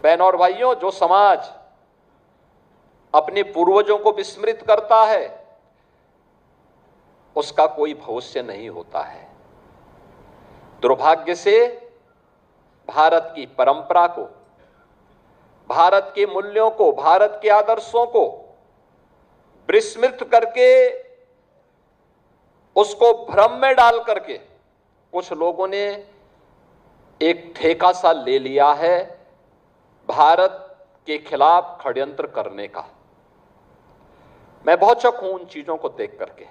बहनों और भाइयों, जो समाज अपने पूर्वजों को विस्मृत करता है उसका कोई भविष्य नहीं होता है। दुर्भाग्य से भारत की परंपरा को, भारत के मूल्यों को, भारत के आदर्शों को विस्मृत करके, उसको भ्रम में डाल करके कुछ लोगों ने एक ठेका सा ले लिया है भारत के खिलाफ षड्यंत्र करने का। मैं बहुत शौक हूं उन चीजों को देख करके।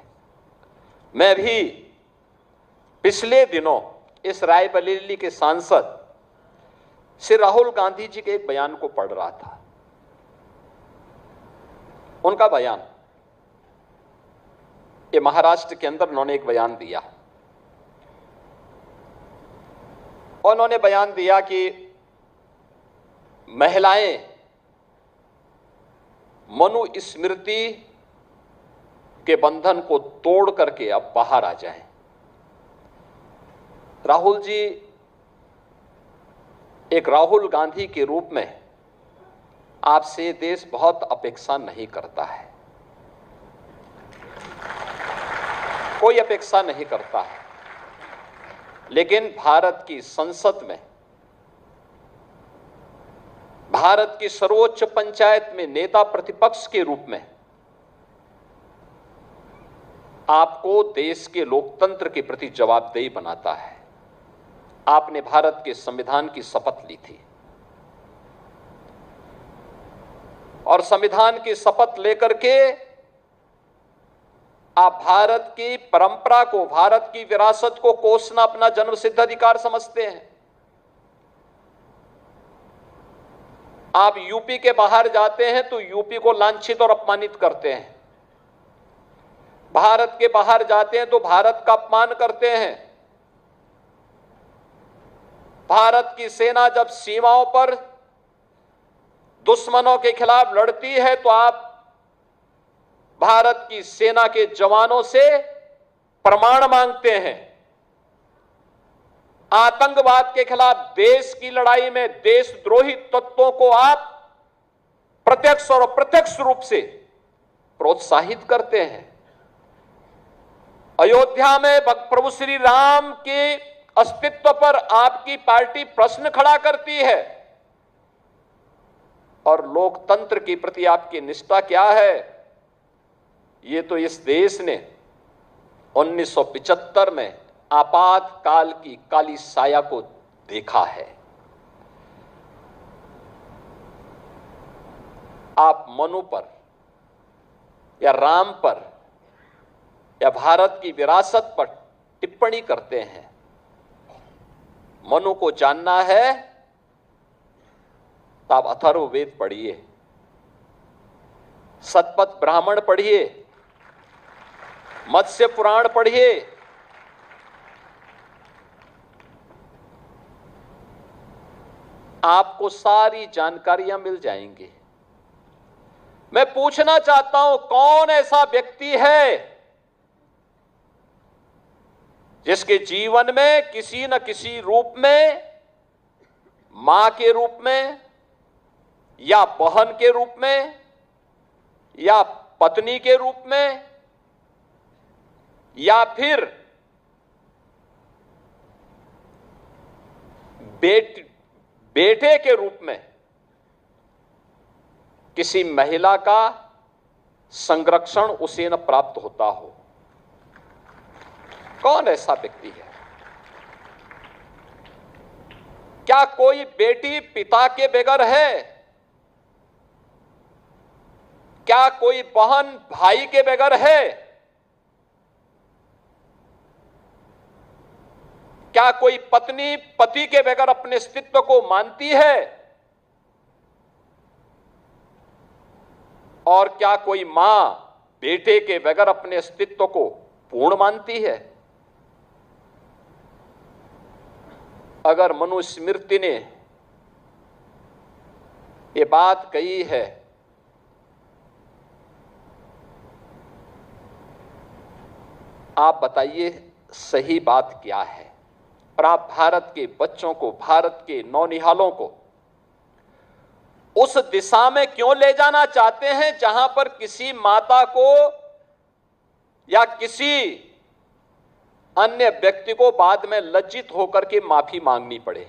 मैं भी पिछले दिनों इस रायबरेली के सांसद श्री राहुल गांधी जी के एक बयान को पढ़ रहा था। उनका बयान, ये महाराष्ट्र के अंदर उन्होंने एक बयान दिया। उन्होंने बयान दिया कि महिलाएं मनुस्मृति के बंधन को तोड़ करके अब बाहर आ जाएं। राहुल जी, एक राहुल गांधी के रूप में आपसे देश बहुत अपेक्षा नहीं करता है, कोई अपेक्षा नहीं करता है, लेकिन भारत की संसद में, भारत की सर्वोच्च पंचायत में नेता प्रतिपक्ष के रूप में आपको देश के लोकतंत्र के प्रति जवाबदेही बनाता है। आपने भारत के संविधान की शपथ ली थी और संविधान की शपथ लेकर के आप भारत की परंपरा को, भारत की विरासत को कोसना अपना जन्मसिद्ध अधिकार समझते हैं। आप यूपी के बाहर जाते हैं तो यूपी को लांछित और अपमानित करते हैं, भारत के बाहर जाते हैं तो भारत का अपमान करते हैं। भारत की सेना जब सीमाओं पर दुश्मनों के खिलाफ लड़ती है तो आप भारत की सेना के जवानों से प्रमाण मांगते हैं। आतंकवाद के खिलाफ देश की लड़ाई में देशद्रोही तत्वों को आप प्रत्यक्ष और अप्रत्यक्ष रूप से प्रोत्साहित करते हैं। अयोध्या में प्रभु श्री राम के अस्तित्व पर आपकी पार्टी प्रश्न खड़ा करती है और लोकतंत्र के प्रति आपकी निष्ठा क्या है, ये तो इस देश ने 1975 में आपातकाल की काली साया को देखा है। आप मनु पर या राम पर या भारत की विरासत पर टिप्पणी करते हैं। मनु को जानना है तो आप अथर्ववेद पढ़िए, शतपथ ब्राह्मण पढ़िए, मत्स्य पुराण पढ़िए। आपको सारी जानकारियां मिल जाएंगी। मैं पूछना चाहता हूं, कौन ऐसा व्यक्ति है जिसके जीवन में किसी न किसी रूप में, मां के रूप में या बहन के रूप में या पत्नी के रूप में या फिर बेटे के रूप में किसी महिला का संरक्षण उसे न प्राप्त होता हो? कौन ऐसा व्यक्ति है? क्या कोई बेटी पिता के बगैर है? क्या कोई बहन भाई के बगैर है? क्या कोई पत्नी पति के बगैर अपने अस्तित्व को मानती है? और क्या कोई मां बेटे के बगैर अपने अस्तित्व को पूर्ण मानती है? अगर मनुस्मृति ने ये बात कही है, आप बताइए सही बात क्या है? और आप भारत के बच्चों को, भारत के नौनिहालों को उस दिशा में क्यों ले जाना चाहते हैं जहां पर किसी माता को या किसी अन्य व्यक्ति को बाद में लज्जित होकर के माफी मांगनी पड़े।